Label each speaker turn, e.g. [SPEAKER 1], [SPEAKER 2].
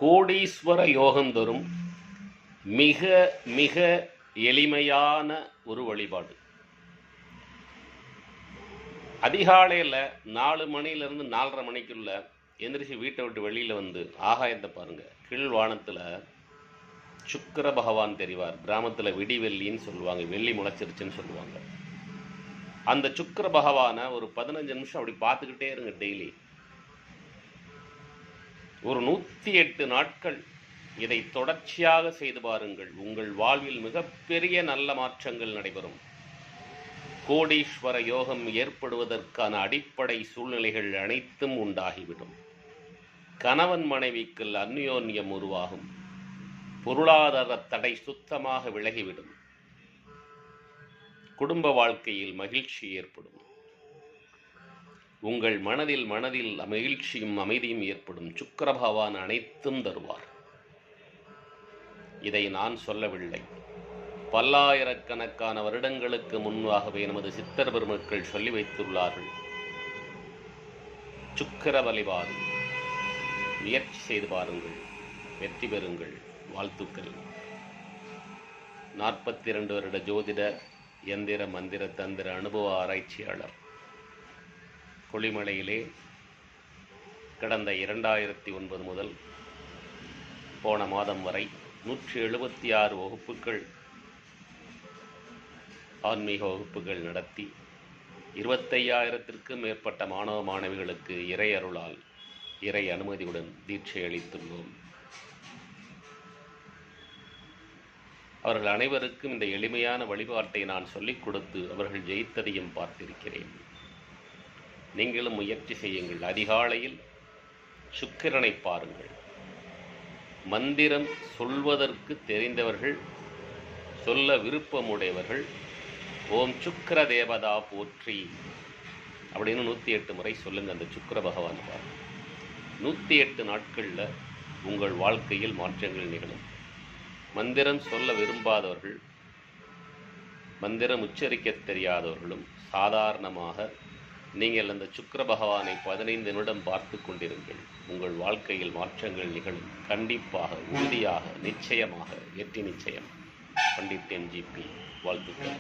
[SPEAKER 1] கோடீஸ்வர யோகம் தரும் மிக மிக எளிமையான ஒரு வழிபாடு. அதிகாலையில் 4 மணிலேருந்து 4:30 மணிக்குள்ள எந்திரிச்சு வீட்டை விட்டு வெளியில் வந்து ஆகாயத்தை பாருங்கள். கீழ்வானத்தில் சுக்கிர பகவான் தெரிவார். கிராமத்தில் விடிவெள்ளின்னு சொல்லுவாங்க, வெள்ளி முளைச்சிருச்சுன்னு சொல்லுவாங்க. அந்த சுக்கிர பகவானை ஒரு 15 நிமிஷம் அப்படி பார்த்துக்கிட்டே இருங்க. டெய்லி ஒரு 108 நாட்கள் இதை தொடர்ச்சியாக செய்து பாருங்கள். உங்கள் வாழ்வில் மிகப்பெரிய நல்ல மாற்றங்கள் நடைபெறும். கோடீஸ்வர யோகம் ஏற்படுவதற்கான அடிப்படை சூழ்நிலைகள் அனைத்தும் உண்டாகிவிடும். கணவன் மனைவிக்கு அந்யோன்யம் உருவாகும். பொருளாதார தடை சுத்தமாக விலகிவிடும். குடும்ப வாழ்க்கையில் மகிழ்ச்சி ஏற்படும். உங்கள் மனதில் மகிழ்ச்சியும் அமைதியும் ஏற்படும். சுக்கிர பகவான் அனைத்தும் தருவார். இதை நான் சொல்லவில்லை. பல்லாயிரக்கணக்கான வருடங்களுக்கு முன்பாகவே நமது சித்தர் பெருமக்கள் சொல்லி வைத்துள்ளார்கள். சுக்கிர வழிபாடு முயற்சி செய்து பாருங்கள், வெற்றி பெறுங்கள். வாழ்த்துக்கள். 42 வருட ஜோதிட எந்திர மந்திர தந்திர அனுபவ ஆராய்ச்சியாளர். கொல்லிமலையிலே கடந்த 2009 முதல் போன மாதம் வரை 176 வகுப்புகள், ஆன்மீக வகுப்புகள் நடத்தி 25,000க்கும் மேற்பட்ட மாணவ மாணவிகளுக்கு இறை அருளால், இறை அனுமதியுடன் தீட்சை அளித்துள்ளோம். அவர்கள் அனைவருக்கும் இந்த எளிமையான வழிபாட்டை நான் சொல்லிக் கொடுத்து அவர்கள் ஜெயித்ததையும் பார்த்திருக்கிறேன். நீங்களும் முயற்சி செய்யுங்கள். அதிகாலையில் சுக்கிரனை பாருங்கள். மந்திரம் சொல்வதற்கு தெரிந்தவர்கள், சொல்ல விருப்பமுடையவர்கள் ஓம் சுக்கிர தேவதா போற்றி அப்படின்னு 108 முறை சொல்லுங்க. அந்த சுக்கிர பகவான் பாருங்கள். 108 நாட்களில் உங்கள் வாழ்க்கையில் மாற்றங்கள் நிகழும். மந்திரம் சொல்ல விரும்பாதவர்கள், மந்திரம் உச்சரிக்க தெரியாதவர்களும் சாதாரணமாக நீங்கள் அந்த சுக்கிர பகவானை 15 நிமிடம் பார்த்து கொண்டிருங்கள். உங்கள் வாழ்க்கையில் மாற்றங்கள் நிகழும். கண்டிப்பாக, உறுதியாக, நிச்சயமாக, வெற்றி நிச்சயம். பண்டிட் MGP வாழ்த்துக்கள்.